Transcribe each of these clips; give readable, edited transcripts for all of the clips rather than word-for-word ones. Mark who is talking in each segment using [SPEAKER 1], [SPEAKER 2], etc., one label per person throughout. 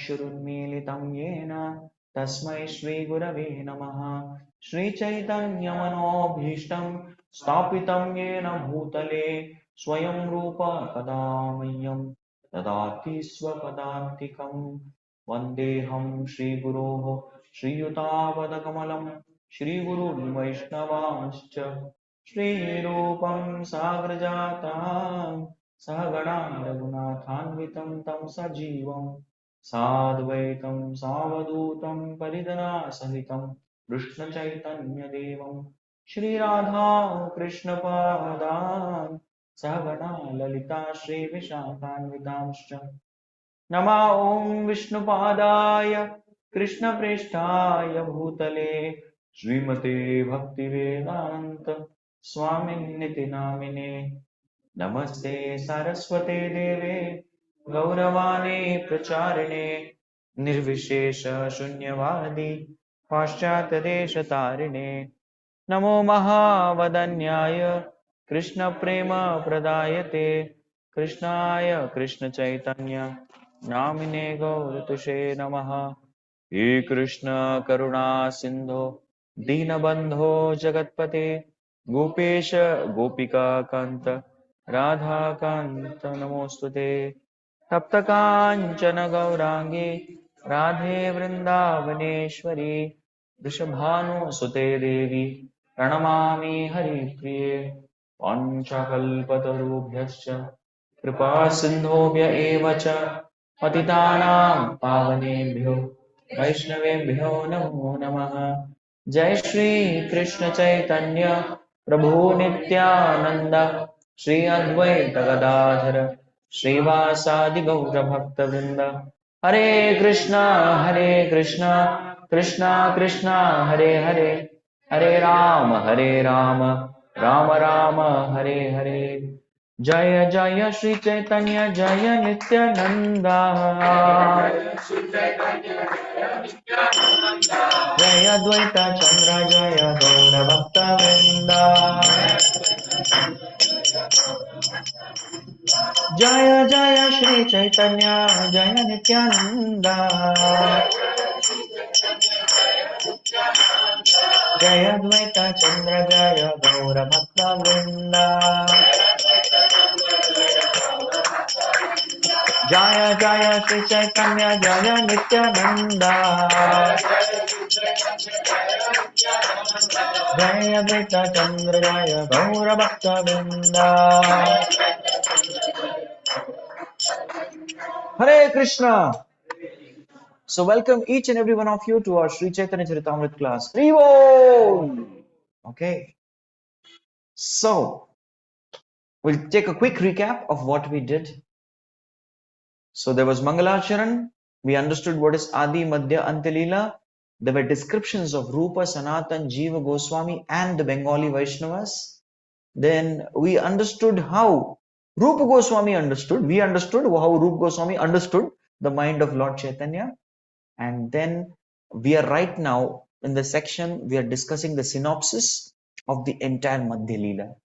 [SPEAKER 1] चक्षुरुन्मीलितं येन तस्मै श्रीगुरवे नमः। श्रीचैतन्यमनोभीष्टं स्थापितं येन भूतले स्वयं रूप कदा मह्यं ददाति स्वपदान्तिकं। वन्देऽहं श्रीगुरोः श्रीयुतापदकमलं श्रीगुरुन् वैष्णवांश्च श्रीरूपं साग्रजातं सहगणा रघुनाथान्वितं तं सजीवं साद्वैतं सावधूतं परिजनसहितं कृष्णचैतन्यदेवं श्रीराधा कृष्णपादान् सहगणा ललिता श्रीविशाखान्वितांश्च नमो ॐ विष्णुपादाय कृष्णप्रेष्ठाय भूतले श्रीमते भक्तिवेदान्त स्वामिन्निति नामिने। नमस्ते सरस्वते देवे गौरवाणी प्रचारिणे निर्विशेष शून्यवादी पाश्चात्यदेशतारिणे। नमो महावदन्याय कृष्ण प्रेम प्रदायते कृष्णाय कृष्ण चैतन्य नामिने गौरतुषे नमः। हे कृष्ण करुणा सिंधो दीनबंधो जगत्पते गोपेश गोपिका कांत राधा कांत नमोस्तुते। तप्त कांचन गौरांगी राधे वृंदावनेश्वरी वृषभानुसुते देवी प्रणमामि हरिप्रिये। वाञ्छाकल्पतरुभ्यश्च कृपा सिन्धुभ्य एव च पतितानां पावनेभ्यो वैष्णवेभ्यो नमो नमः। जय श्री कृष्ण चैतन्य प्रभु नित्यानंद श्री अद्वैत गदाधर श्रीवासादि गौर भक्तवृंद। हरे कृष्णा कृष्णा कृष्णा हरे हरे हरे राम राम राम हरे हरे। जय जय श्री चैतन्य जय नित्यानंद जय अद्वैत चंद्र जय गौर भक्तवृंद। जय जय श्री चैतन्य जय नित्यानंद जय अद्वैत चंद्र जय गौर भक्तवृंद। जय जय श्री चैतन्य जय नित्यानंद जय अद्वैत चंद्र जय गौर भक्तवृंद। Hare Krishna. So welcome each and every one of you to our Sri Chaitanya Charitamrita class. Haribo! Okay. So we'll take a quick recap of what we did. So there was Mangalacharan. We understood what is Adi, Madhya, Anta Lila. There were descriptions of Rupa, Sanatan, Jiva, Goswami and the Bengali Vaishnavas. Then we understood how Rupa Goswami understood. We understood how Rupa Goswami understood the mind of Lord Chaitanya. And then we are right now in the section, we are discussing the synopsis of the entire Madhya Lila.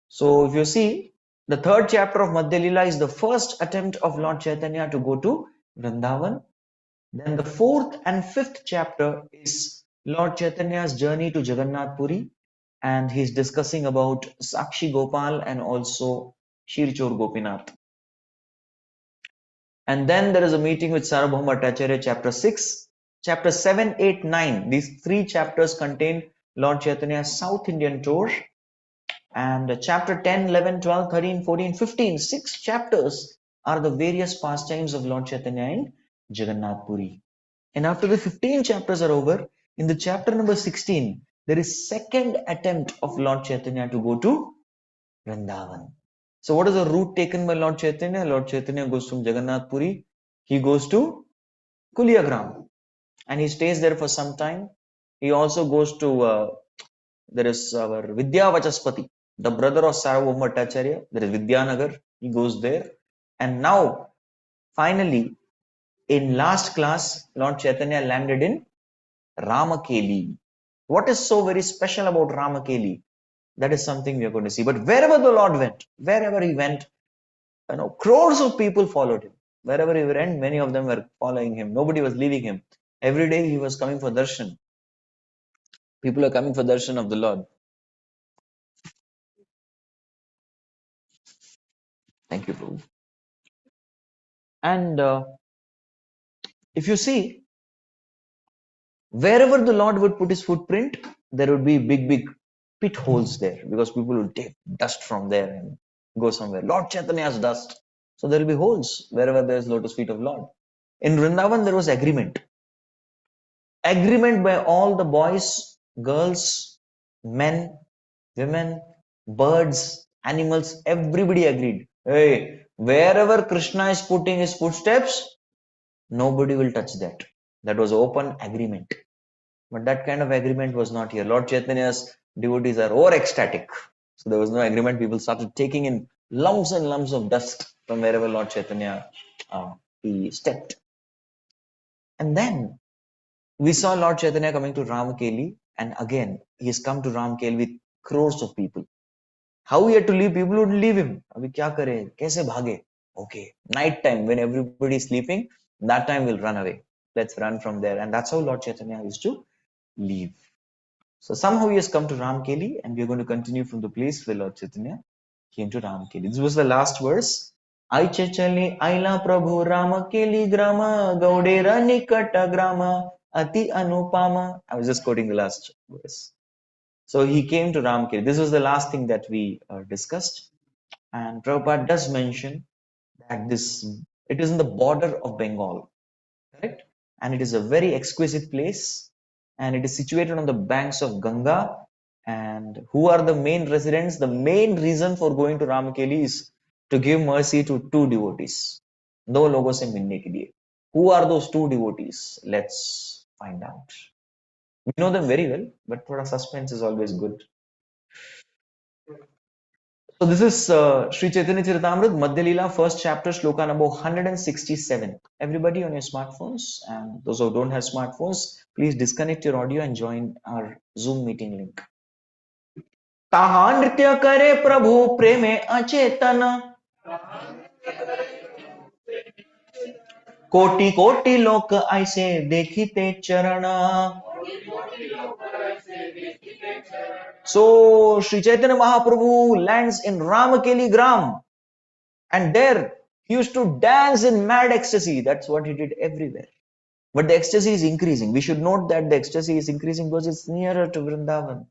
[SPEAKER 1] So if you see, the third chapter of Madhya Lila is the first attempt of Lord Chaitanya to go to Vrindavan. Then the fourth and fifth chapter is Lord Chaitanya's journey to Jagannath Puri, and he's discussing about Sakshi Gopal and also Shirchor Gopinath. And then there is a meeting with Sarvabhauma Bhattacharya, chapter 6. Chapter 7, 8, 9. These three chapters contain Lord Chaitanya's South Indian tour. And chapter 10, 11, 12, 13, 14, 15, 6 chapters are the various pastimes of Lord Chaitanya in Jagannath Puri. And after the 15 chapters are over, in the chapter number 16, there is second attempt of Lord Chaitanya to go to Vrindavan. So what is the route taken by Lord Chaitanya? Lord Chaitanya goes from Jagannath Puri. He goes to Kuliagram and he stays there for some time. He also goes to, there is our Vidya Vachaspati, the brother of Sarvabhauma Bhattacharya. There is Vidyanagar. He goes there. And now, finally, in last class, Lord Chaitanya landed in Ramakeli. What is so very special about Ramakeli? That is something we are going to see. But wherever the Lord went, wherever he went, crores of people followed him. Wherever he went, many of them were following him. Nobody was leaving him. Every day he was coming for darshan. People are coming for darshan of the Lord. Thank you, Prabhu. And if you see, wherever the Lord would put his footprint, there would be big pit holes there because people would take dust from there and go somewhere. Lord Chaitanya's dust. So there will be holes wherever there is lotus feet of Lord. In Vrindavan, there was agreement. Agreement by all the boys, girls, men, women, birds, animals, everybody agreed. Hey, wherever Krishna is putting his footsteps, nobody will touch that. That was open agreement. But that kind of agreement was not here. Lord Chaitanya's devotees are over ecstatic. So there was no agreement. People started taking in lumps and lumps of dust from wherever Lord Chaitanya he stepped. And then we saw Lord Chaitanya coming to Ramkeli, and again he has come to Ramkeli with crores of people. How he had to leave, people would leave him. Abhi kya kare? Kaise bhage? Okay, night time when everybody is sleeping, that time we'll run away. Let's run from there. And that's how Lord Chaitanya used to leave. So somehow he has come to Ramkeli, and we are going to continue from the place where Lord Chaitanya came to Ramkeli. This was the last verse. Aiche chali aila prabhu Ramakeli grama gaudera nikata grama ati anupama. I was just quoting the last verse. So he came to Ramkeli. This was the last thing that we discussed. And Prabhupada does mention that it is in the border of Bengal, correct? And it is a very exquisite place, and it is situated on the banks of Ganga. And who are the main residents? The main reason for going to Ramakeli is to give mercy to two devotees. दो लोगों से मिलने के लिए. Who are those two devotees? Let's find out. We know them very well, but thoda suspense is always good. So this is Sri Chaitanya Charitamrita, Madhya Lila, first chapter, shloka number 167. Everybody on your smartphones, and those who don't have smartphones, please disconnect your audio and join our Zoom meeting link. ताहा नृत्य करे प्रभु प्रेमे अचेतन कोटि कोटि लोक ऐसे देखिते चरण. So Sri Chaitanya Mahaprabhu lands in Ramakeli Gram, and there he used to dance in mad ecstasy. That's what he did everywhere. But the ecstasy is increasing. We should note that the ecstasy is increasing because it's nearer to Vrindavan.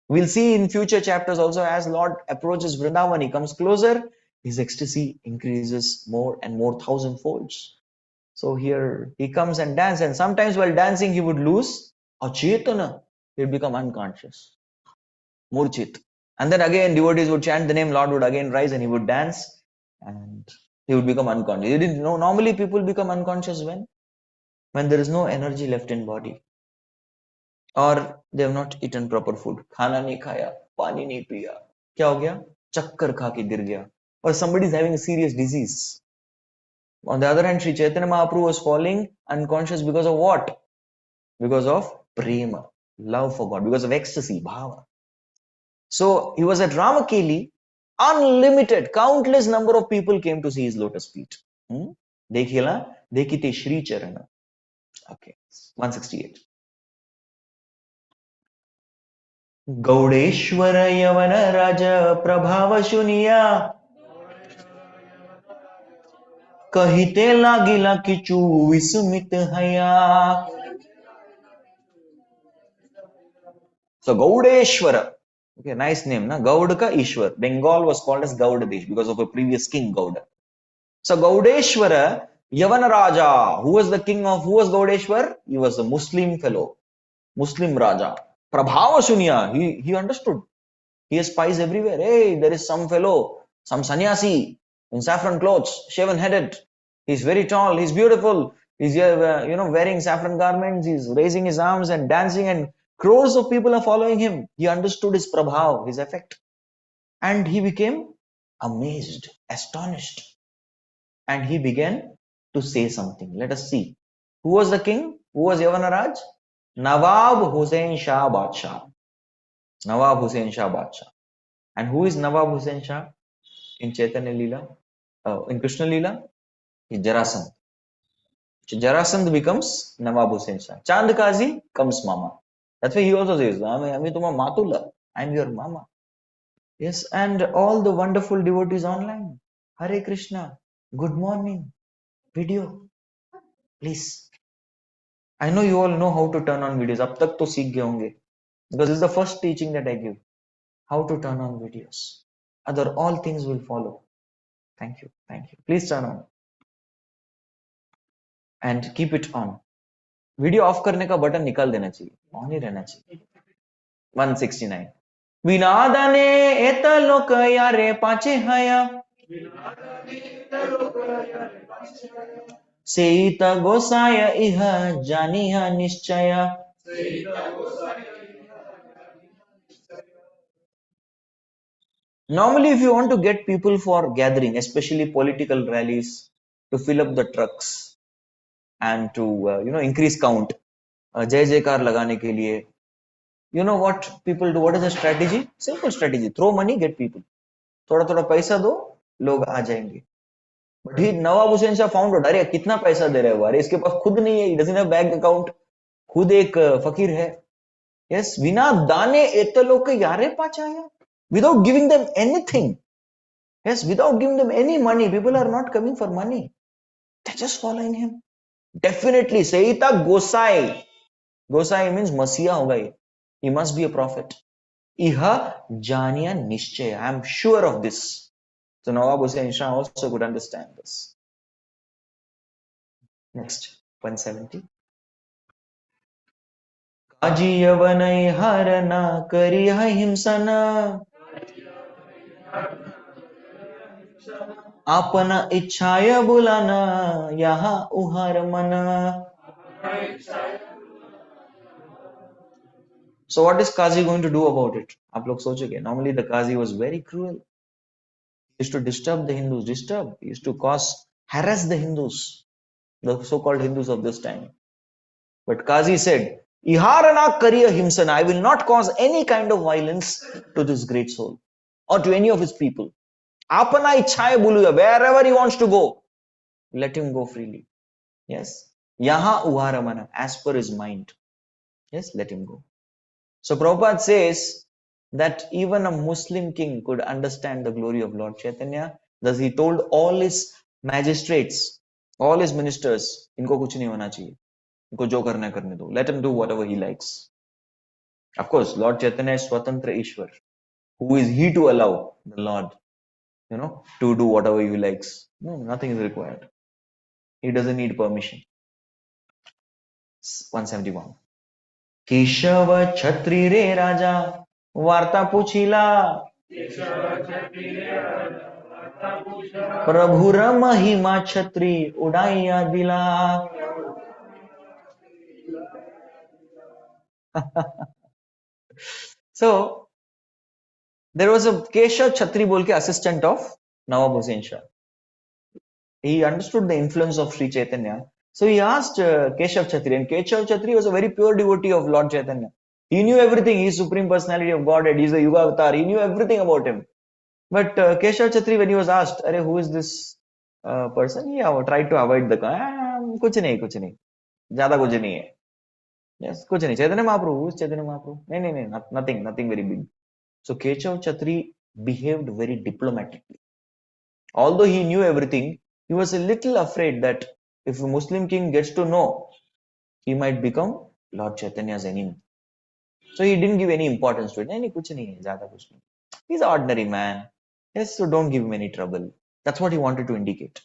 [SPEAKER 1] We'll see in future chapters also, as Lord approaches Vrindavan, he comes closer, his ecstasy increases more and more, thousand folds. So here he comes and dances, and sometimes while dancing he would lose Achetana. He'd become unconscious. Murchit. And then again devotees would chant the name, Lord would again rise and he would dance and he would become unconscious. You didn't know, normally people become unconscious when there is no energy left in body, or they have not eaten proper food. Khana nahi khaya, pani nahi piya. Kya ho gaya? Chakkar kha ke gir gaya. Or somebody is having a serious disease. On the other hand, Sri Chaitanya Mahaprabhu was falling unconscious because of what? Because of prema, love for God, because of ecstasy, bhava. So he was at Ramakeli, unlimited, countless number of people came to see his lotus feet. Dekhila, Dekhite Shri Charana. Okay, 168. गौडेश्वर यवन राज प्रभाव सुनिया कहिते लागिला किचु विस्मित हया. So Gaudeshwara, okay, nice name, na? Gaud ka Ishwar. Bengal was called as Gaudadesh because of a previous king Gauda. So Gaudeshwara Yavana Raja, who was Gaudeshwar? He was a Muslim fellow, Muslim Raja. Prabhava Sunya, he understood. He has spies everywhere. Hey, there is some fellow, some sannyasi in saffron clothes, shaven headed. He's very tall, he's beautiful. He's wearing saffron garments. He's raising his arms and dancing, and crores of people are following him. He understood his prabhav, his effect, and he became amazed, astonished, and he began to say something. Let us see. Who was the king? Who was Yavanaraj? Nawab Hussain Shah Badshah. Nawab Hussain Shah Badshah. And who is Nawab Hussain Shah in Chaitanya Lila? In Krishna Lila? Jarasandh. Jarasandh becomes Nawab Hussain Shah. Chand Kazi comes Mama. That's why he also says, "Ami tuma matula. I'm your Mama." Yes, and all the wonderful devotees online. Hare Krishna. Good morning. Video. Please. I know you all know how to turn on videos. अब तक तो सीख गए होंगे. Because this is the first teaching that I give. How to turn on videos. Other all things will follow. Thank you. Thank you. Please turn on. And keep it on. Video of करने का button निकाल देना चाहिए. On ही रहना चाहिए. 169. विनादने एत लोक यारे पाचे हया सेइत गोसाय इह जानिह निश्चय. Normally, if you want to get people for gathering, especially political rallies, to fill up the trucks and to increase count, जय जयकार लगाने के लिए, you know what people do? What is the strategy? Simple strategy: throw money, get people. थोड़ा थोड़ा पैसा दो, लोग आ जाएंगे. But he Nawab Hussain Shah found out, अरे कितना पैसा दे रहे हो, अरे इसके पास खुद नहीं है, he doesn't have bank account, खुद एक फकीर है. Yes, विना दाने एतलोक यारे पाचाया, without giving them anything. Yes, without giving them any money, people are not coming for money. They're just following him. Definitely, Saita Gosai. Gosai means Masiya hoga ye. He must be a prophet. Iha Janiya Nishchaya. I am sure of this. So Nawab Hussain Shah also could understand this. Next, 170. Kaji yavanai harana kariha himsana. आपना इच्छाय बुलाना यहाँ उहार मना. So what is Qazi going to do about it? आप लोग सोचोगे. Normally the Qazi was very cruel. He used to disturb the Hindus. He used to harass the Hindus, the so-called Hindus of this time. But Qazi said, "Iharana kariya himsana. I will not cause any kind of violence to this great soul or to any of his people. Apana ichhaye buluya. Wherever he wants to go, let him go freely. Yes. Yaha uharamana, as per his mind. Yes, let him go." So Prabhupada says that even a Muslim king could understand the glory of Lord Chaitanya. Thus he told all his magistrates, all his ministers, इनको कुछ नहीं होना चाहिए, इनको जो करना है करने दो. Let him do whatever he likes. Of course, Lord Chaitanya is Swatantra Ishwar. Who is he to allow the Lord, to do whatever he likes? No, nothing is required. He doesn't need permission. 171. Keshav छत्री रे राजा वार्ता पूछिला प्रभुर महिमा छत्री उड़ाइया दिला. So there was a Keshav Chhatri बोल के assistant of Nawab Hussain Shah. He understood the influence of Sri Chaitanya. So he asked Keshav Chhatri, and Keshav Chhatri was a very pure devotee of Lord Chaitanya. He knew everything. He is Supreme Personality of Godhead. He is the Yuga Avatar. He knew everything about him. But Keshav Chhatri, when he was asked, "Arey, who is this person?" He tried to avoid the कुछ नहीं, ज़्यादा कुछ नहीं है. Yes, कुछ नहीं. Chaitanya Mahaprabhu, who is Chaitanya Mahaprabhu? नहीं, nothing very big. So Keshav Chhatri behaved very diplomatically. Although he knew everything, he was a little afraid that if a Muslim king gets to know, he might become Lord Chaitanya's enemy. So he didn't give any importance to it. नहीं कुछ नहीं है, ज़्यादा कुछ नहीं. He's an ordinary man. Yes, so don't give him any trouble. That's what he wanted to indicate.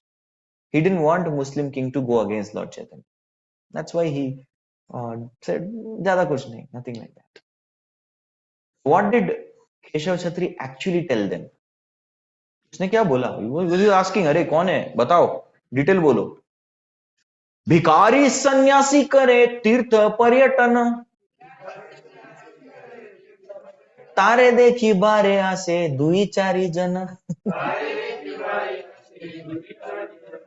[SPEAKER 1] He didn't want a Muslim king to go against Lord Chaitanya. That's why he said, "Jada kuch nahi," nothing like that. What did Keshav Chhatri actually tell them? उसने क्या बोला? He was asking, "अरे कौन है? बताओ, detail बोलो." भिखारी सन्यासी करे तीर्थ पर्यटन तारे देखी बारे आसे दुई चारी जन.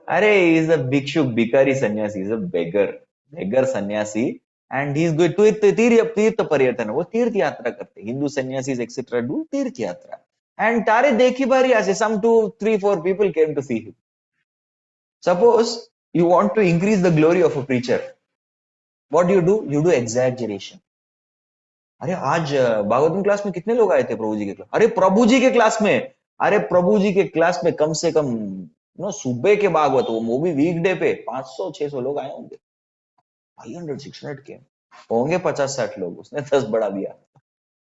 [SPEAKER 1] अरे he is a bhikshuk, bhikari sannyasi, he is a beggar sannyasi, and he is going to तीर्थ पर्यटन. वो तीर्थ यात्रा करते. Hindu sannyasis etc. do तीर्थ यात्रा. And तारे देखी बारी आसे, some 2, 3, 4 people came to see him. Suppose you want to increase the glory of a preacher. What do? You do exaggeration. अरे आज भागवतम क्लास में कितने लोग आए थे प्रभु जी के क्लास? अरे प्रभु जी के क्लास में, अरे प्रभु जी के क्लास में कम से कम सुबह के भागवत वो भी वीकडे पे 500-600 लोग आए होंगे. 500-600 के होंगे 50-60 लोग, उसने 10 बढ़ा दिया.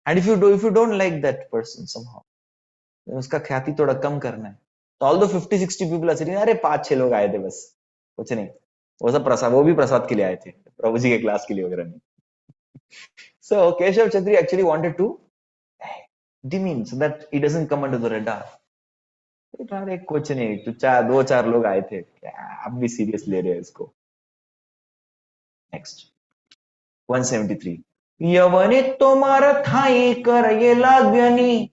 [SPEAKER 1] And if you don't like that person somehow, उसका ख्याति थोड़ा कम करना है, तो ऑल दो 50-60 पीपल आर सिटिंग, अरे 5-6 लोग आए थे बस, कुछ नहीं, वो सब प्रसाद, वो भी प्रसाद के लिए आए थे, प्रभु जी के क्लास के लिए वगैरह नहीं. So Keshav Chandri actually wanted to demean so that he doesn't come under the radar. अरे कुछ नहीं, तो 2-4 लोग आए थे, क्या आप भी सीरियस ले रहे हैं इसको. नेक्स्ट 173. यवने तोमार थाई कर ये लाग्यनी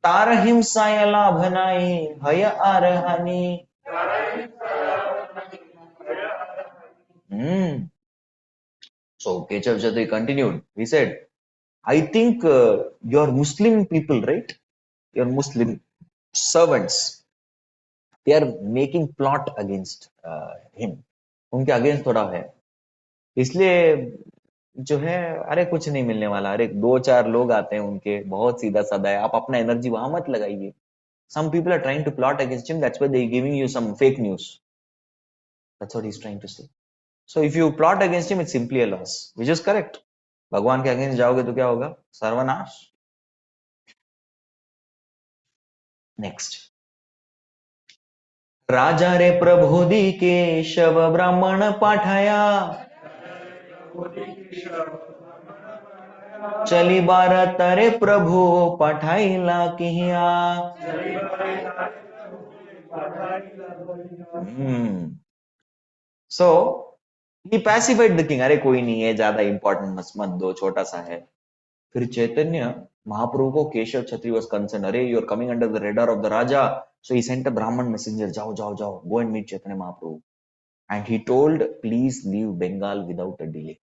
[SPEAKER 1] तार हिंसाय लाभ नाही भय आरहानी. So Keshav Chandri continued. He said, I think your Muslim people, right? Your Muslim servants, they are making plot against him. उनके अगेंस्ट थोड़ा है, इसलिए जो है, अरे कुछ नहीं मिलने वाला, अरे 2-4 लोग आते हैं उनके, बहुत सीधा साधा है, आप अपना एनर्जी वहां मत लगाइए. Some people are trying to plot against him, that's why they are giving you some fake news. That's what he's trying to say. So if you plot against him, it's simply a loss, which is correct. भगवान के against जाओगे तो क्या होगा? सर्वनाश. Next. राजा रे प्रबोधी केशव ब्राह्मण पाठाया चली बारत रे प्रभु पाठाईला किया. So he pacified the king. अरे कोई नहीं है, ज्यादा इंपॉर्टेंट मत दो, छोटा सा है. फिर चैतन्य महाप्रभु को केशव छत्री was concerned. अरे you are coming under the radar of the Raja. So he sent a Brahman messenger. जाओ जाओ जाओ, go and meet Chaitanya Mahaprabhu. And he told, please leave Bengal without a delay.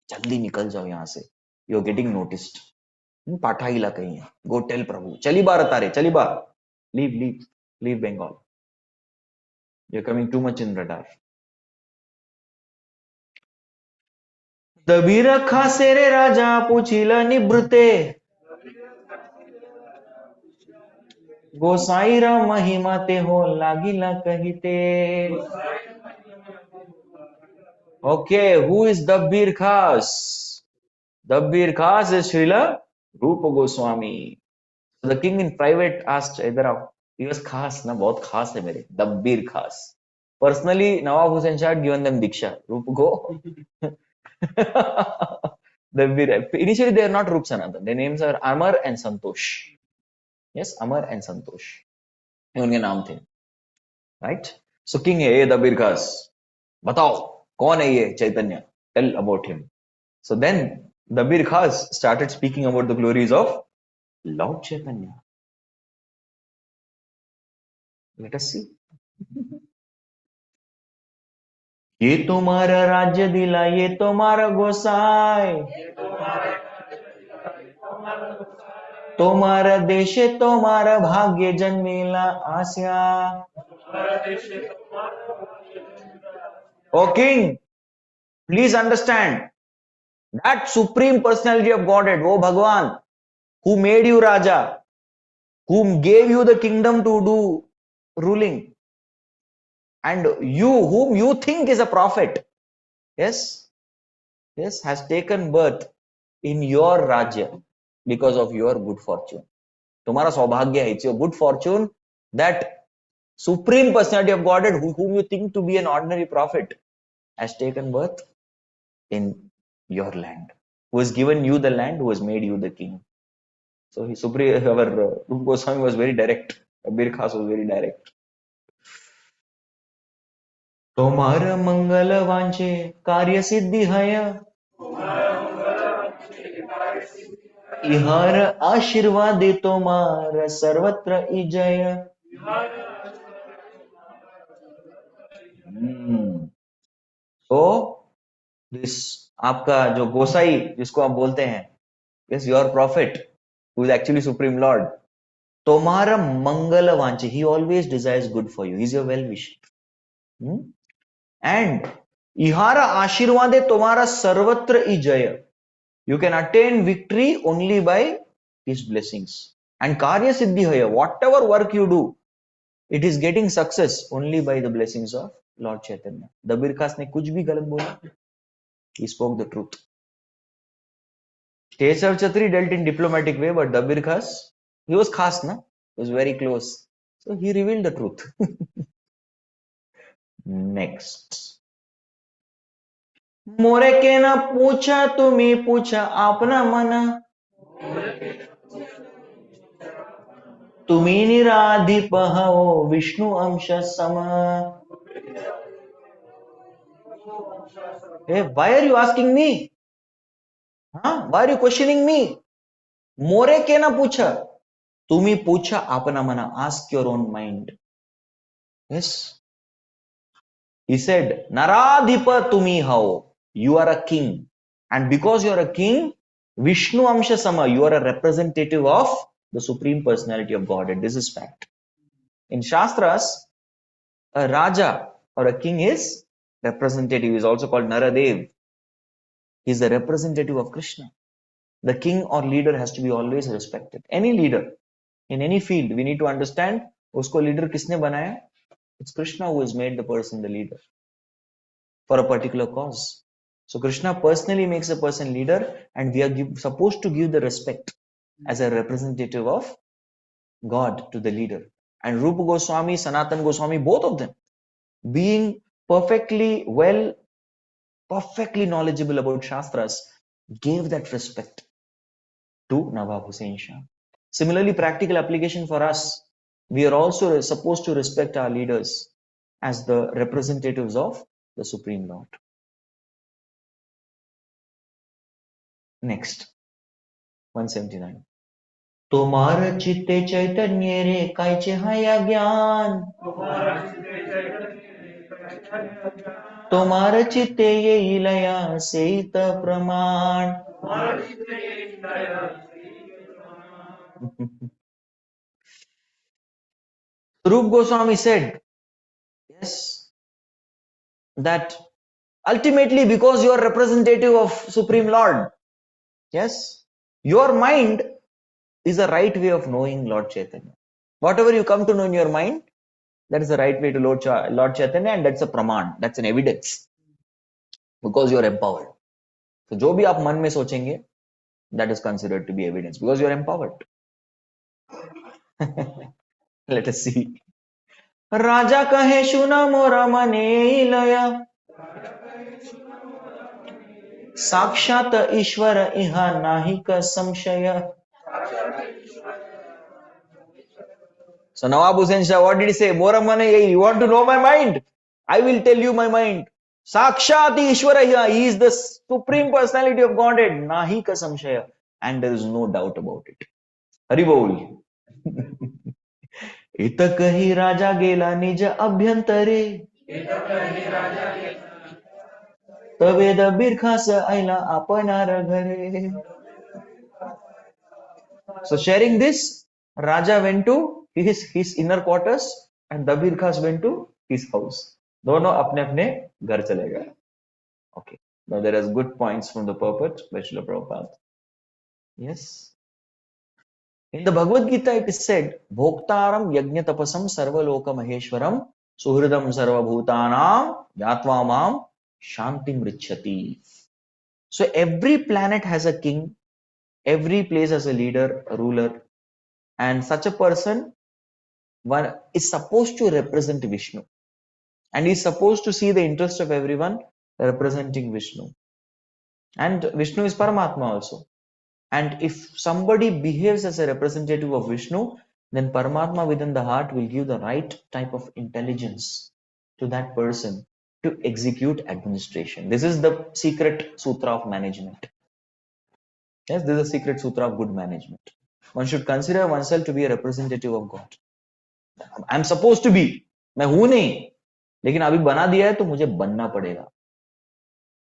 [SPEAKER 1] जल्दी निकल जाओ यहाँ से. You are getting noticed. पाठाईला कहीं है. Go tell प्रभु. चली बार तारे, चली बार. Leave Bengal. You are coming too much in radar. दबी रखा से रे राजा पूछिला निवृत्ते गोसाईरा महिमा ते हो लागिला कहिते. Okay, who is Dabbir Khas? Dabbir Khas is Srila Rupa Goswami. So the king in private asked Hyderabad, he was Khas, na bahut khas hai mere, Dabbir Khas. Personally, Nawab Hussain Shah had given them Diksha. Rupa Go. Dabbir. Initially, they are not Rup Sanatan. Their names are Amar and Santosh. Yes, Amar and Santosh. ये उनके नाम थे, right? So king है ये Dabbir Khas. बताओ कौन है ये चैतन्य? Tell about him. So then Dabbir Khas started speaking about the glories of Lord Chaitanya. Let us see. ये तुम्हारा राज्य दिला, ये तुम्हारा गोसाई, तुम्हारा देश तुम्हारा भाग्य जन्मेला आस्या. O king, please understand that supreme personality of Godhead, वो भगवान, who made you Raja, whom gave you the kingdom to do ruling, and you, whom you think is a prophet, yes, has taken birth in your Rajya because of your good fortune. तुम्हारा सौभाग्य है, it's your good fortune that supreme personality of Godhead, whom you think to be an ordinary prophet, has taken birth in your land, who has given you the land, who has made you the king. So our Rupa Goswami was very direct. Dabbir Khas was very direct. तुम्हारा मंगल वांचे कार्य सिद्धि है, इहार आशीर्वाद तुम्हारा सर्वत्र इजय. तो this आपका जो गोसाई जिसको आप बोलते हैं, yes, your prophet, who is actually supreme lord, Tomara mangala vanche. He always desires good for you. He's your well-wisher. And ihara ashirvade tomara sarvatra ijaya. You can attain victory only by his blessings. And karya siddhi haya. Whatever work you do, it is getting success only by the blessings of Lord Chaitanya. Dabir Khas ne kuch bhi galat bola. He spoke the truth. Keshav Chatri dealt in diplomatic way, but Dabir Khas, he was khas, na? He was very close. So he revealed the truth. Next. मोरे के ना पूछा तुम्ही पूछा आपना मना तुम्ही निराधिप हो विष्णु अंश सम. Hey, why are you asking me? Huh? Why are you questioning me? मोरे के ना पूछा तुम्ही पूछा आपना मना. Ask your own mind. Yes. He said, Naradhipa tumi hao. You are a king. And because you are a king, Vishnu Amsha Sama, you are a representative of the Supreme Personality of Godhead. This is fact. In Shastras, a Raja or a king is representative. He is also called Naradev. He is the representative of Krishna. The king or leader has to be always respected. Any leader, in any field, we need to understand, usko leader kisne banaya? It's Krishna who has made the person the leader for a particular cause. So Krishna personally makes a person leader, and we are supposed to give the respect as a representative of God to the leader. And Rupa Goswami, Sanatan Goswami, both of them, being perfectly knowledgeable about Shastras, gave that respect to Nawab Hussain Shah. Similarly, practical application for us, we are also supposed to respect our leaders as the representatives of the Supreme Lord. Next, 179. तोमार चित्ते चैतन्य रे कायचे हया ज्ञान तोमार चित्ते ये लया सेत प्रमाण. Rup Goswami said, yes, that ultimately because you are representative of Supreme Lord, yes, your mind is the right way of knowing Lord Chaitanya. Whatever you come to know in your mind, that is the right way to Lord Chaitanya, and that's a praman, that's an evidence, because you are empowered. So जो भी आप मन में सोचेंगे, that is considered to be evidence because you are empowered. Let us see. राजा कहे सुना मोरा मने लया साक्षात ईश्वर इहा नाही का संशय. So Nawab Hussain Shah, what did he say? Mora mane, you want to know my mind? I will tell you my mind. Sakshat Ishwaraya, he is the Supreme Personality of Godhead. Nahi ka samshaya. And there is no doubt about it. Hari bol. इत कही राजा गेला निज अभ्यंतरे तवे दबीर खास आईला आपणार घरे. So sharing this, Raja went to his inner quarters and Dabir Khas went to his house. दोनों अपने अपने घर चले गए. Okay. Now there is good points from the purport by Srila Prabhupada. Yes. In the Bhagavad Gita it is said, Bhoktaram yajna tapasam sarvaloka maheshwaram suhridam sarvabhutanam yatva mam shantim richati. So every planet has a king, every place has a leader, a ruler, and such a person one is supposed to represent Vishnu, and is supposed to see the interest of everyone representing Vishnu. And Vishnu is Paramatma also. And if somebody behaves as a representative of Vishnu, then Paramatma within the heart will give the right type of intelligence to that person to execute administration. This is the secret sutra of management. Yes, this is the secret sutra of good management. One should consider oneself to be a representative of God. I am supposed to be. मैं हूं नहीं, लेकिन अभी बना दिया है तो मुझे बनना पड़ेगा.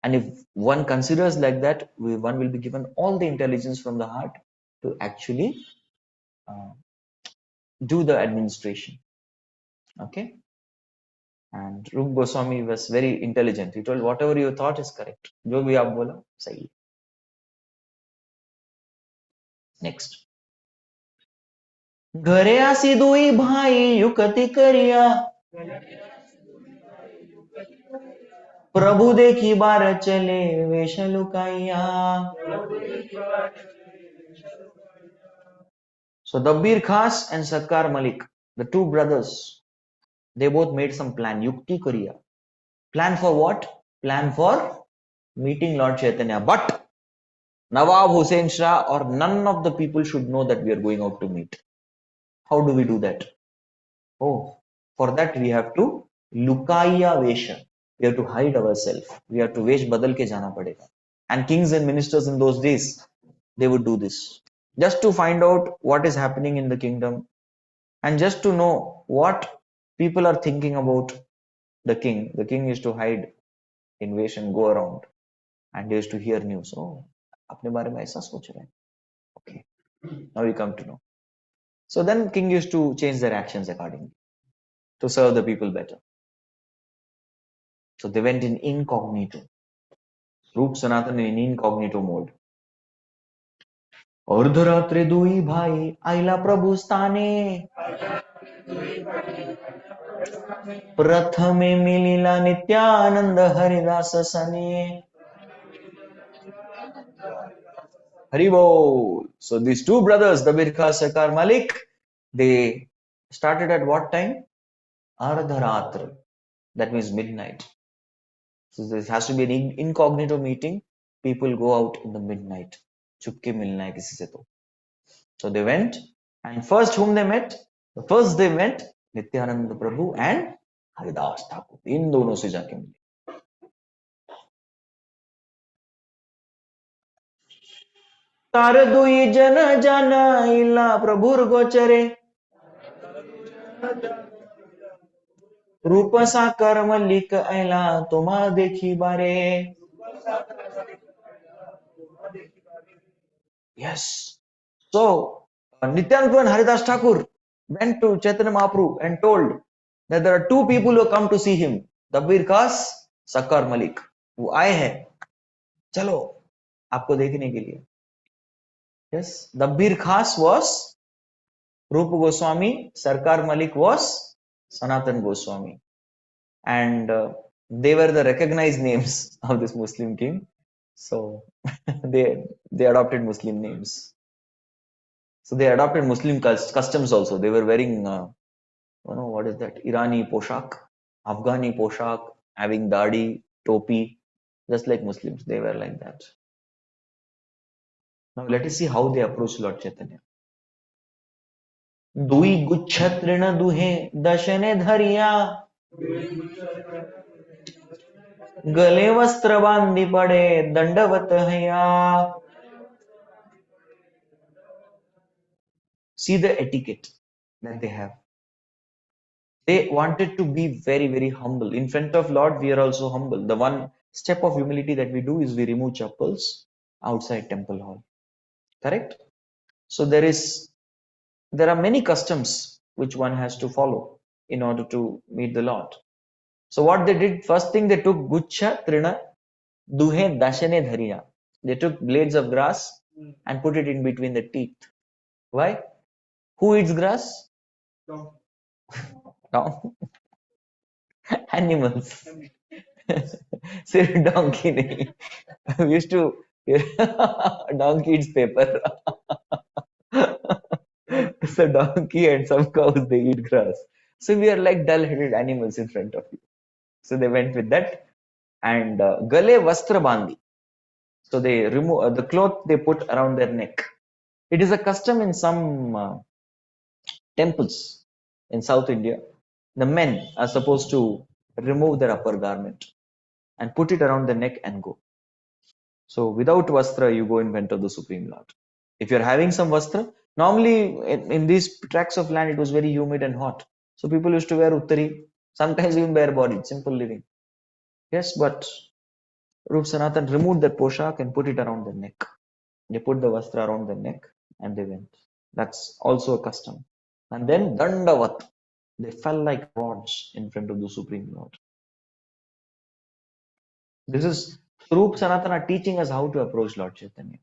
[SPEAKER 1] And if one considers like that, one will be given all the intelligence from the heart to actually do the administration. Okay. And Rup Goswami was very intelligent. He told, whatever you thought is correct. जो भी आप बोला सही है. Next. घरे आसी दुई भाई युक्ति करिया प्रभु देखी बार चले वेश लुकाइया. So Dabbir Khas and Sarkar Malik, the two brothers, they both made some plan. Yukti Kariya. Plan for what? Plan for meeting Lord Chaitanya. But Nawab Hussain Shah or none of the people should know that we are going out to meet. How do we do that? Oh, for that we have to Lukaiya Vesha. We have to hide ourselves. We have to Vesh Badal ke jana padega. And kings and ministers in those days, they would do this. Just to find out what is happening in the kingdom and just to know what people are thinking about the king. The king used to hide in Vesh and go around and he used to hear news. Oh, apne bare mein aisa soch rahe hain. Okay, now we come to know. So then king used to change their actions accordingly to serve the people better. So they went in incognito. Roop Sanatan in incognito mode. अर्धरात्रे दुई भाई आईला प्रभु स्थाने प्रथमे मिलिला नित्यानंद हरिदास सने. Haribol. So these two brothers, the Birka Sarkar Malik, they started at what time? Ardharatra. That means midnight. So this has to be an incognito meeting. People go out in the midnight. Chupke milna hai kisi se to. So they went, and first whom they met? First they met Nityananda Prabhu and Haridas Thakur. In dono se jaake mile. तार दुई जन जन इला प्रभुर गोचरे रूप साकार मल्लिक ऐला तुम्हा देखी बारे. Yes. So Nityananda and Haridas Thakur went to Chaitanya Mahaprabhu and told that there are two people who come to see him. Dabbir Khas, Sarkar Malik. वो आए हैं. चलो आपको देखने के लिए. Yes, Dabbir Khas was Rupa Goswami, Sarkar Malik was Sanatan Goswami, and they were the recognized names of this Muslim king. So they adopted Muslim names. So they adopted Muslim customs also. They were wearing, what is that? Irani poshak, Afghani poshak, having dadi, topi, just like Muslims. They were like that. Now let us see how they approach Lord Chaitanya. दुई गुच्छ तृण दुहे दशने धरिया गले वस्त्र बांधी पड़े दंडवत हैया. See the etiquette that they have. They wanted to be very, very humble. In front of Lord, we are also humble. The one step of humility that we do is we remove chappals outside temple hall. Correct? So there are many customs which one has to follow in order to meet the Lord. So what they did, first thing they took guchha trina duhe dashane dhariya. They took blades of grass and put it in between the teeth. Why? Who eats grass? No. Animals. सिर्फ donkey नहीं. We used to donkey eats paper. So donkey and some cows, they eat grass. So we are like dull-headed animals in front of you. So they went with that. And gale vastra bandi. So they remove the cloth they put around their neck. It is a custom in some temples in South India. The men are supposed to remove their upper garment and put it around the neck and go. So without vastra, you go in front of the Supreme Lord. If you're having some vastra, normally in these tracts of land, it was very humid and hot. So people used to wear uttari, sometimes even bare-bodied, simple living. Yes, but Rup Sanatan removed that poshak and put it around the neck. They put the vastra around the neck and they went. That's also a custom. And then Dandavat. They fell like rods in front of the Supreme Lord. This is Swarup Sanatana teaching us how to approach Lord Chaitanya.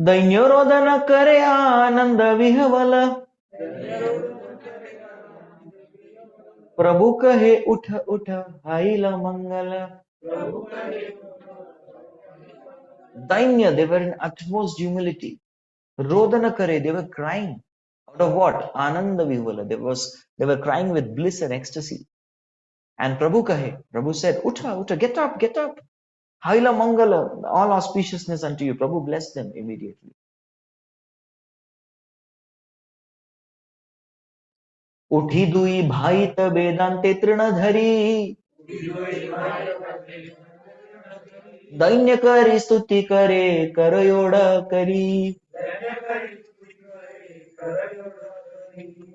[SPEAKER 1] Dainyorodana kare ananda vihavala. Prabhu kahe utha utha haila mangala. Dainya, they were in utmost humility. Rodana kare, they were crying. Out of what? Ananda vihavala. They were crying with bliss and ecstasy. And Prabhu kahe, Prabhu said, Utha, Utha, get up, get up. Haila Mangala, all auspiciousness unto you. Prabhu blessed them immediately. Uthi dui bhai vedante trinadhari. Dainya kari stuti kare karayoda kari.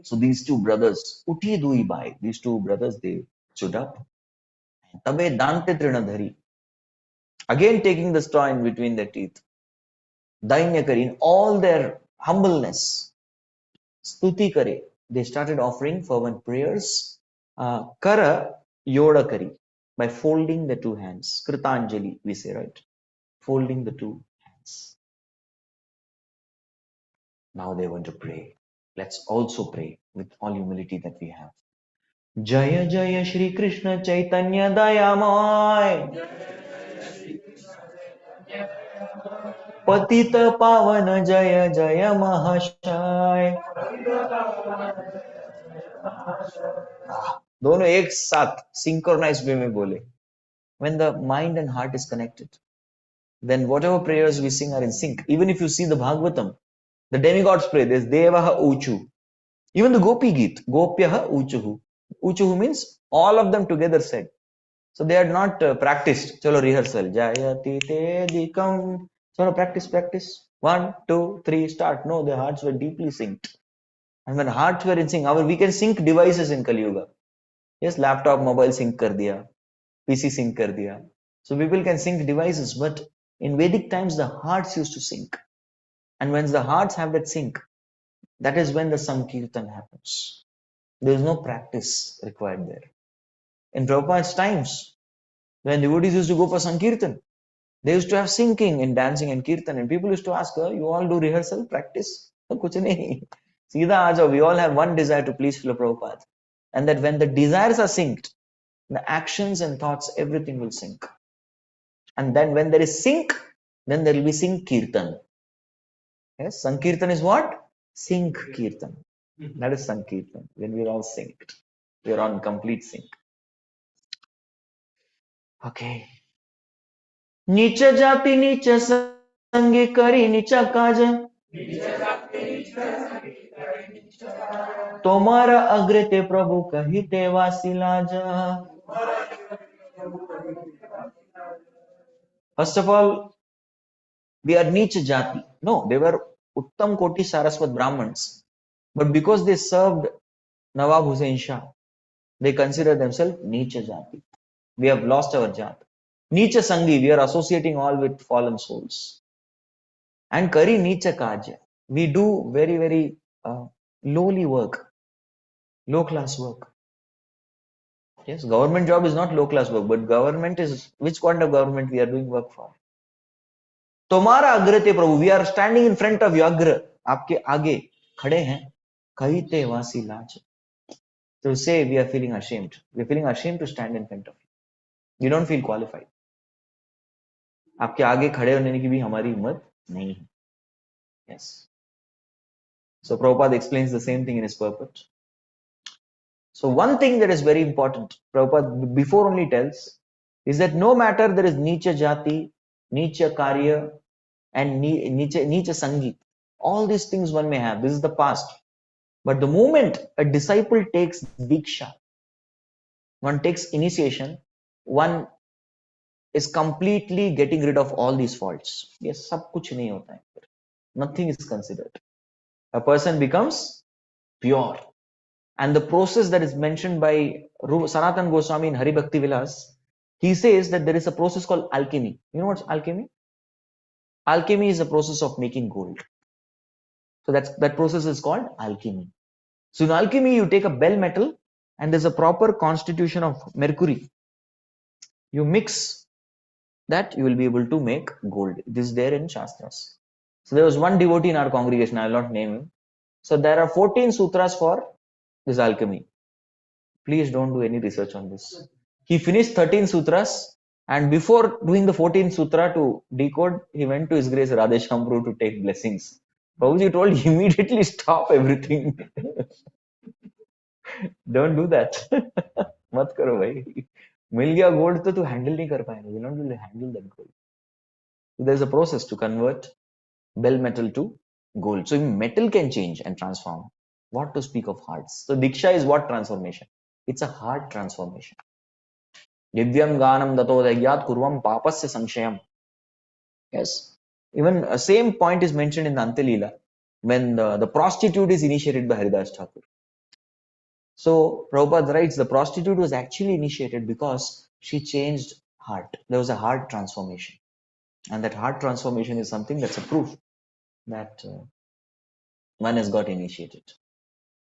[SPEAKER 1] So these two brothers, Uthi dui bhai, these two brothers, they stood up. Tabe dante trinadhari. Again taking the straw in between their teeth. Dainya kari, in all their humbleness. Stuti kare. They started offering fervent prayers. Kara yoda kari. By folding the two hands. Kritanjali, we say, right? Folding the two hands. Now they want to pray. Let's also pray with all humility that we have. Jaya Jaya Shri Krishna Chaitanya Dayamoy. Patita Pavana Jaya Jaya Mahashai. दोनों एक साथ synchronized way में बोले. When the mind and heart is connected, then whatever prayers we sing are in sync. Even if you see the Bhagavatam, the demigods pray. There's Devaha Uchu. Even the Gopi Geet, Gopyaha Uchuhu. Uchuhu means all of them together said. So they had not practiced. Chalo rehearsal. Jayati te dikam. Chalo practice. 1, 2, 3, start. No, their hearts were deeply synced. And when hearts were in sync, we can sync devices in Kali Yuga. Yes, laptop, mobile sync kar diya. PC sync kar diya. So people can sync devices, but in Vedic times, the hearts used to sync. And when the hearts have that sync, that is when the Sankirtan happens. There is no practice required there. In Prabhupada's times, when devotees used to go for Sankirtan, they used to have singing and dancing and Kirtan, and people used to ask her, you all do rehearsal, practice? Kuch nahi. Seedha aaja, we all have one desire to please Srila Prabhupada. And that when the desires are synced, the actions and thoughts, everything will sync. And then when there is sync, then there will be Sankirtan. Yes, Sankirtan is what? Sync Kirtan. That is Sankirtan, when we are all synced. We are on complete sync. Okay. नीच जाति नीच संगे करी नीच काज तोमारा अग्रते प्रभु कहिते वासिलाज. First of all, we are Nicha Jati. No, they were Uttam Koti Saraswat Brahmins. But because they served Nawab Hussain Shah, they consider themselves Nicha Jati. We have lost our Jat. Nicha Sangi, we are associating all with fallen souls. And Kari Nicha Kaja, we do very, very lowly work, low class work. Yes, government job is not low class work, but government is, which kind of government we are doing work for? तुम्हारा अग्रते प्रभु, we are standing in front of you. अग्र, आपके आगे खड़े हैं. कहते वासी लाज. To say we are feeling ashamed. We are feeling ashamed to stand in front of you. We don't feel qualified. आपके आगे खड़े होने की भी हमारी हिम्मत नहीं है. Yes. So Prabhupada explains the same thing in his purport. So one thing that is very important, Prabhupada before only tells, is that no matter there is Nicha Jati, Nicha Karya, and Nicha Sangi, all these things one may have. This is the past. But the moment a disciple takes Diksha, one takes initiation, one is completely getting rid of all these faults. Yes, sab kuch nahi hota hai. Nothing is considered. A person becomes pure. And the process that is mentioned by Sanatan Goswami in Hari Bhakti Vilas, he says that there is a process called alchemy. You know what's alchemy? Alchemy is a process of making gold. So that process is called alchemy. So in alchemy, you take a bell metal and there's a proper constitution of mercury. You mix that, you will be able to make gold. This is there in Shastras. So there was one devotee in our congregation, I will not name him. So there are 14 sutras for this alchemy. Please don't do any research on this. He finished 13 sutras, and before doing the 14th sutra to decode, he went to His Grace Radheshamru to take blessings. Prabhuji told immediately stop everything. Don't do that. मत करो भाई. मिल गया gold तो तू handle नहीं कर पाएगा. You don't will handle that gold. So there's a process to convert bell metal to gold. So even metal can change and transform. What to speak of hearts? So Diksha is what transformation? It's a heart transformation. Divyam ganam dato dahyat kurvam papasya sanshayam. Yes. Even same point is mentioned in the Madhya Lila when the prostitute is initiated by Haridas Thakur. So Prabhupada writes the prostitute was actually initiated because she changed heart. There was a heart transformation. And that heart transformation is something that's a proof that one has got initiated.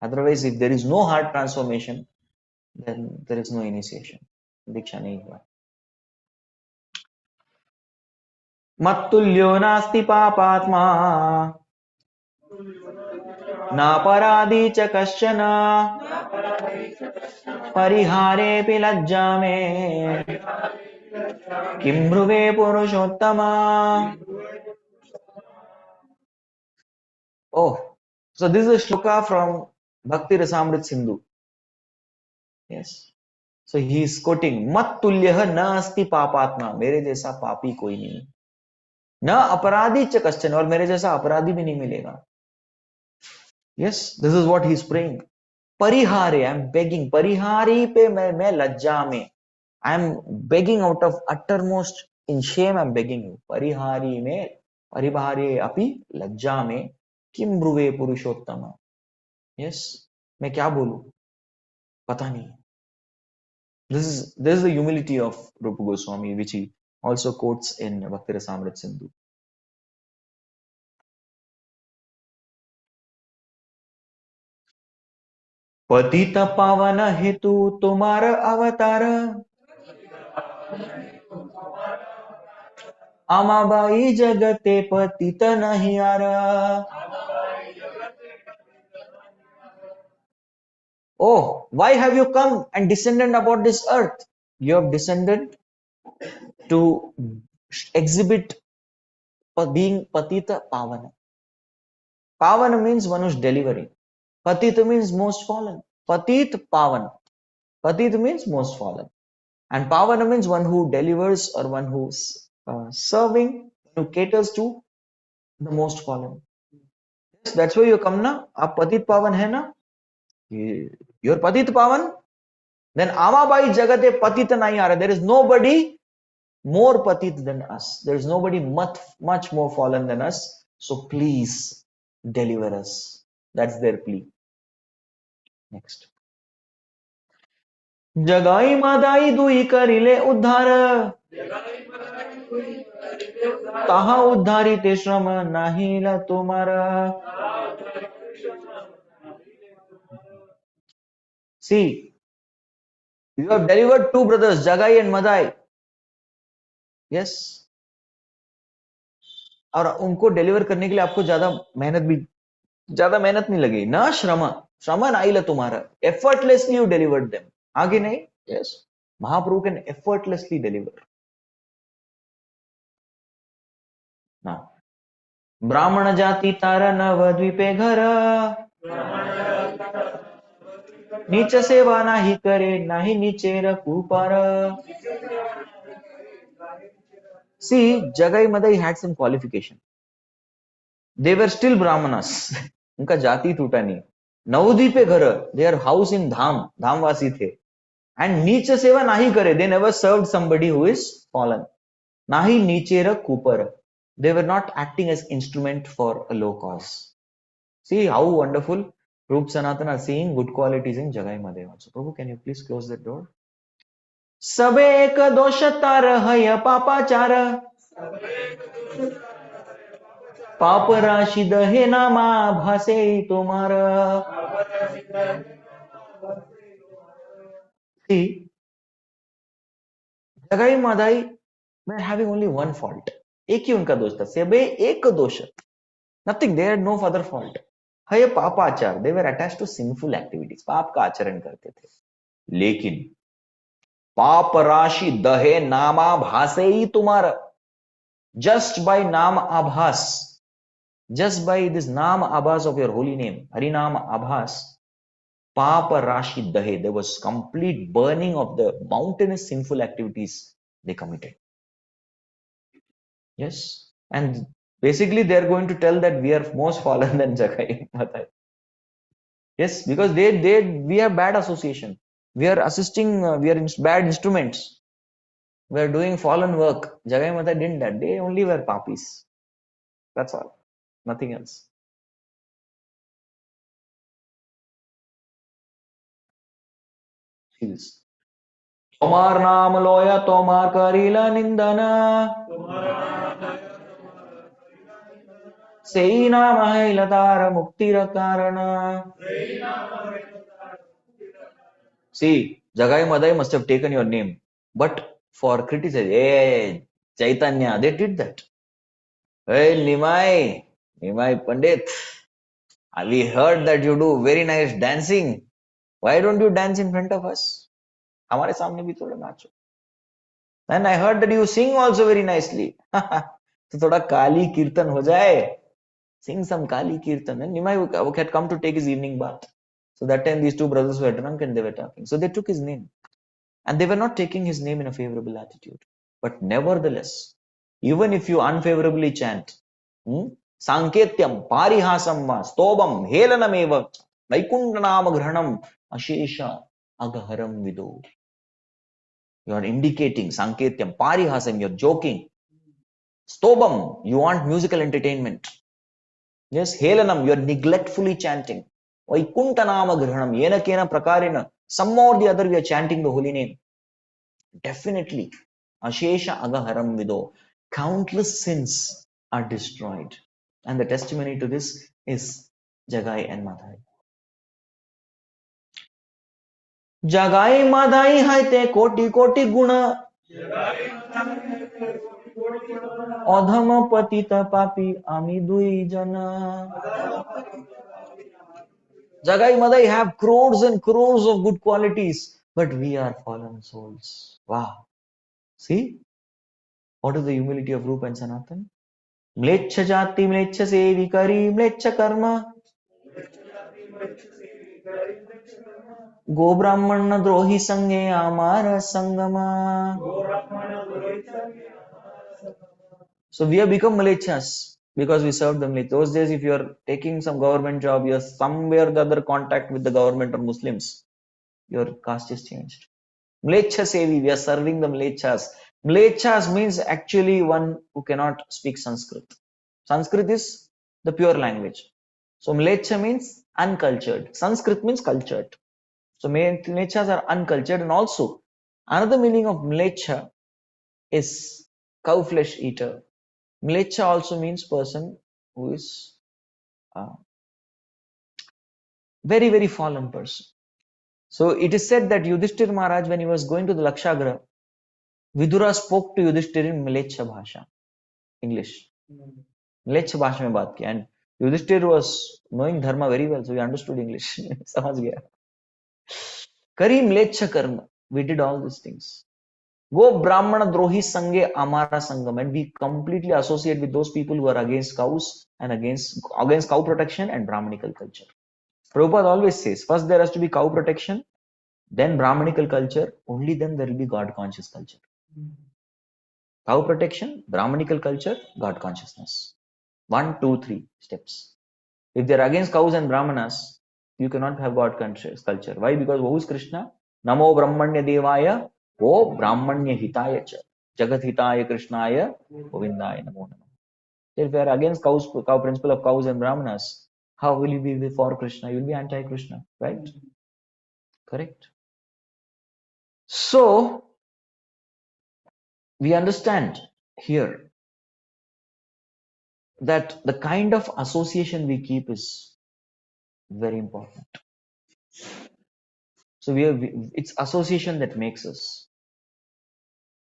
[SPEAKER 1] Otherwise, if there is no heart transformation, then there is no initiation. Diksha nahi hua. Mattulyo nasti papatma नापराधी च कश्चन परिहारे पि लज्जा में किं ब्रुवे Purushottama. Oh, so this is a shloka from Bhakti Rasamrit Sindhu. Yes. So he is quoting mat tulyah na asti papatma. मेरे जैसा पापी कोई नहीं. न अपराधी च कश्चन. और मेरे जैसा अपराधी भी नहीं मिलेगा. Yes, this is what he is praying. Parihare, I am begging. Parihari pe मैं लज्जा में. I am begging out of uttermost in shame. I am begging you. Parihari में परिहारे अपि लज्जा में किम ब्रुवे पुरुषोत्तम. Yes, मैं क्या बोलूं? पता नहीं. This is the humility of Rupa Goswami, which he also quotes in Bhakti Rasamrit Sindhu. पतित पावन हेतु तुम्हार अवतार अमाबाई जगते पतित नहीं are. Oh, why have you come and descended about this earth? You have descended to exhibit being patita pavana. Pavana means one who's delivering. Patita means most fallen. Patit pavan. Patit means most fallen. And pavana means one who delivers or one who's serving, who caters to the most fallen. Yes, that's why you come na. Aap patit pavan hai na? You're patit pavan. Then Amabai Jagate Patita Nayara. There is nobody more patit than us. There is nobody much more fallen than us. So please deliver us. That's their plea. Next. Jagai madai dui karile uddhara. Taha uddharite shrama nahila tumara. See, you have delivered two brothers, Jagai and Madai. Yes. और उनको deliver करने के लिए आपको ज्यादा मेहनत नहीं लगी ना. श्रम आइला तुम्हारा. Effortlessly you delivered them. आगे नहीं. Yes, Mahaprabhu can effortlessly deliver. ना ब्राह्मण जाति तारा नवद्वीपे घर नीच सेवा नाही करे नाही नीचे रखू पर. See, Jagai Madai had some qualification. They were still Brahmanas. उनका जाति टूटा नहीं. नवद्वीपे घर, their house in धाम, धामवासी थे. And नीच सेवा नहीं करे. They never served somebody who is fallen. Nahi नीचेर कूपर. They were not acting as instrument for a low cause. See how wonderful Rup Sanatan are seeing good qualities in Jagai Madai also. Prabhu, can you please close that door? सबे एक दोष तार हय पापाचार पाप राशि दहे नामा भासे तुम्हारा. See, जगाई Madai were having only one fault. एक ही उनका दोष था. सेबे एक दोष. Nothing. They had no further fault. हाँ ये पापाचार. They were attached to sinful activities. पाप का आचरण करते थे. लेकिन पाप राशि दहे नामा भासे ही तुम्हारा. Just by नाम आभास, just by this नाम आभास of your holy name, Harinam Abhas, Papa Rashi Dahe, there was complete burning of the mountainous sinful activities they committed. Yes. And basically they are going to tell that we are most fallen than Jagai Matai. Yes, because we have bad association. We are assisting, we are bad instruments. We are doing fallen work. Jagai Matai didn't that. They only were papis. That's all. Nothing else. Feels. Tomar naam loya tomar karila nindana. Sei naam hai latara muktira karana. See, Jagai Madai must have taken your name. But for criticism, hey, Chaitanya, they did that. Hey, Nimai Pandit, we heard that you do very nice dancing. Why don't you dance in front of us? हमारे सामने भी थोड़ा नाचो. And I heard that you sing also very nicely. तो थोड़ा काली कीर्तन हो जाए. Sing some Kali Kirtan. And Nimai had come to take his evening bath. So that time these two brothers were drunk and they were talking. So they took his name. And they were not taking his name in a favorable attitude. But nevertheless, even if you unfavorably chant, Sanketyam, Parihasam, Stobam, Helanameva, Vaikuntanama Granam, Ashesha, Agaharam Vido. You are indicating Sanketyam, Parihasam, you're joking. Stobam, you want musical entertainment. Yes, Helanam, you are neglectfully chanting. Vaikuntanama Grahanam, Yena Kena Prakarena, some or the other we are chanting the holy name. Definitely. Ashesha Agaharam Vido. Countless sins are destroyed. And the testimony to this is Jagai and Madhai. Jagai Madhai haite koti koti guna. Adhama patita papi ami dui jana. Jagai Madhai have crores and crores of good qualities, but we are fallen souls. Wow. See? What is the humility of Rupa and Sanatan? Mleccha jati, mleccha sevi kari, mleccha karma. Go Brahmana drohi sange amara sangama. So we have become Malechas because we served them. Those days, if you are taking some government job, you are somewhere or the other contact with the government or Muslims, your caste is changed. Mlecha Sevi, we are serving the Mlechas. Mlechas means actually one who cannot speak Sanskrit. Sanskrit is the pure language. So Mlecha means uncultured. Sanskrit means cultured. So Mlechas are uncultured, and also another meaning of Mlecha is cow flesh eater. Mlecha also means person who is very, very fallen person. So it is said that Yudhishthir Maharaj, when he was going to the Lakshagra, Vidura spoke to Yudhishthir in Mlecha Bhasha, English. Mlecha Bhasha mein baat kiya. And Yudhishthir was knowing Dharma very well, so he understood English. Samajh gaya. Kari Mlecha Karma. We did all these things. Go Brahmana Drohi Sange Amara Sangam. And we completely associate with those people who are against cows and against cow protection and Brahmanical culture. Prabhupada always says, first there has to be cow protection, then Brahmanical culture, only then there will be God conscious culture. Cow protection, Brahmanical culture, God consciousness. 1, 2, 3 steps. If they are against cows and Brahmanas, you cannot have God conscious culture. Why? Because who is Krishna? Namo Brahmanya Devaya, O Brahmanya Hitaya Cha. Jagat Hitaya Krishnaya, Govindaya Namo Namo. If they are against cow principle of cows and Brahmanas, how will you be for Krishna? You will be anti-Krishna, right? Correct. So, we understand here that the kind of association we keep is very important. So it's association that makes us.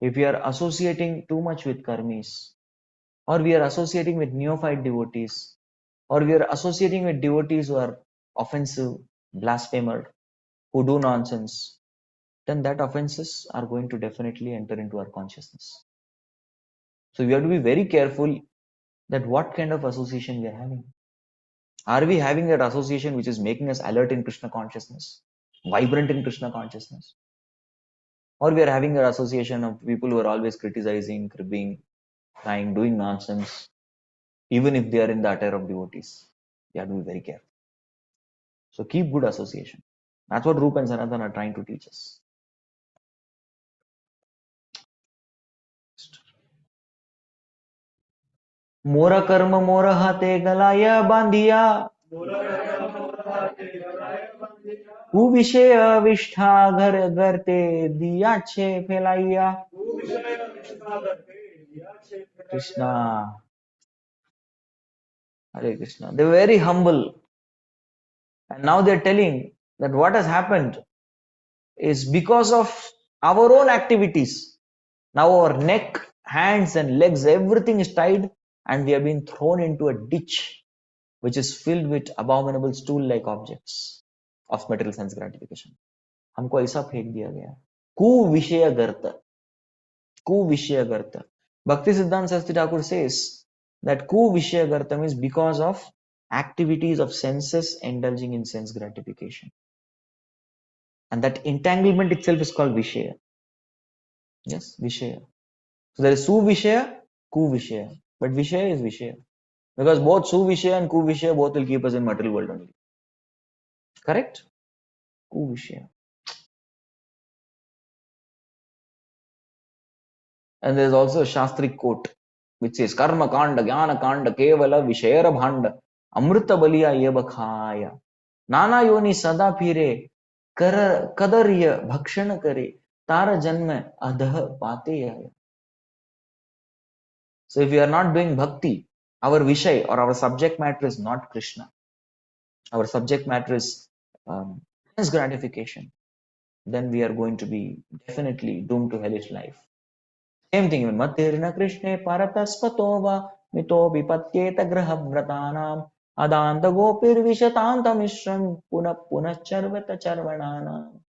[SPEAKER 1] If we are associating too much with karmis, or we are associating with neophyte devotees, or we are associating with devotees who are offensive, blasphemer, who do nonsense, then that offenses are going to definitely enter into our consciousness. So we have to be very careful that what kind of association we are having. Are we having that association which is making us alert in Krishna consciousness, vibrant in Krishna consciousness? Or we are having that association of people who are always criticizing, cribbing, crying, doing nonsense, even if they are in the attire of devotees. We have to be very careful. So keep good association. That's what Rupa and Sanatan are trying to teach us. मोर कर्म मोर हाथे गलाया बांधिया कुविषय विष्ठा घर करते दिया छे फैलाइया. Krishna, Hare Krishna. They were very humble, and now they're telling that what has happened is because of our own activities. Now our neck, hands, and legs, everything is tied, and we have been thrown into a ditch which is filled with abominable stool-like objects of material sense gratification. हमको ऐसा फेंक दिया गया. कुविषयगर्त. Kuvishayagarta. Bhakti Siddhanta Saraswati Thakur says that Kuvishayagarta means because of activities of senses indulging in sense gratification. And that entanglement itself is called Vishaya. Yes, Vishaya. So there is Suvishaya, Kuvishaya. But Vishaya is Vishaya. Because both Suvishaya and Kuvishaya both will keep us in material world only. Correct? Kuvishaya. And there is also a Shastri quote which says Karma Kanda, Jnana Kanda, Kevala Vishayara Bhanda, Amrita Baliya Yebakhaya. Nana Yoni Sada Pire, Kadarya Bhakshana Kare, Tara Janma Adha Pateyaya. So if we are not doing bhakti, our Vishay or our subject matter is not Krishna. Our subject matter is sense gratification. Then we are going to be definitely doomed to hellish life. Same thing even Matirna Krishna Parataspatova Mito Vipatyeta Graha Vratanam Adanta Gopir Vishatanta Mishram Puna Puna Charvata Charvananam.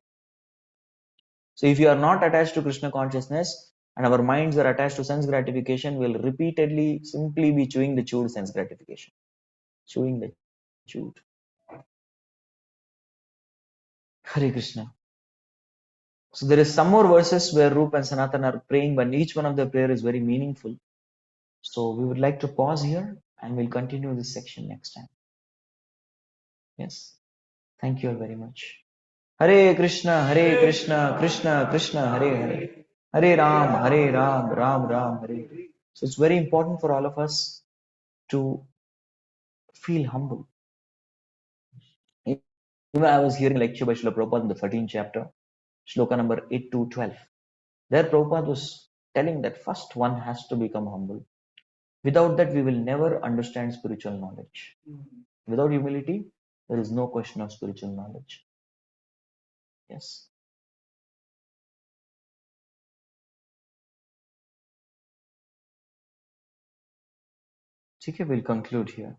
[SPEAKER 1] So if you are not attached to Krishna consciousness and our minds are attached to sense gratification, we'll repeatedly simply be chewing the chewed sense gratification. Chewing the chewed. Hare Krishna. So there is some more verses where Rupa and Sanatan are praying, but each one of the prayer is very meaningful. So we would like to pause here and we'll continue this section next time. Yes. Thank you all very much. Hare Krishna, Krishna Krishna, Hare Hare. Hare Ram, Ram Ram, Hare. So it's very important for all of us to feel humble. Even I was hearing a lecture by Srila Prabhupada in the 13th chapter, shloka number 8 to 12. There Prabhupada was telling that first one has to become humble. Without that, we will never understand spiritual knowledge. Without humility, there is no question of spiritual knowledge. Yes. Okay, we'll conclude here.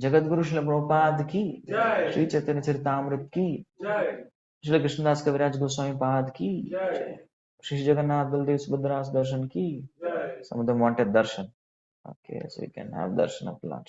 [SPEAKER 1] Jagadguru Srila Prabhupada ki, Sri Chaitanya Charitamrita ki, Srila Krishnadas Kaviraj Goswami Pad ki, Sri Jagannath Baldev Subhadras Darshan ki. Some of them wanted darshan. Okay, so we can have darshan of Lord.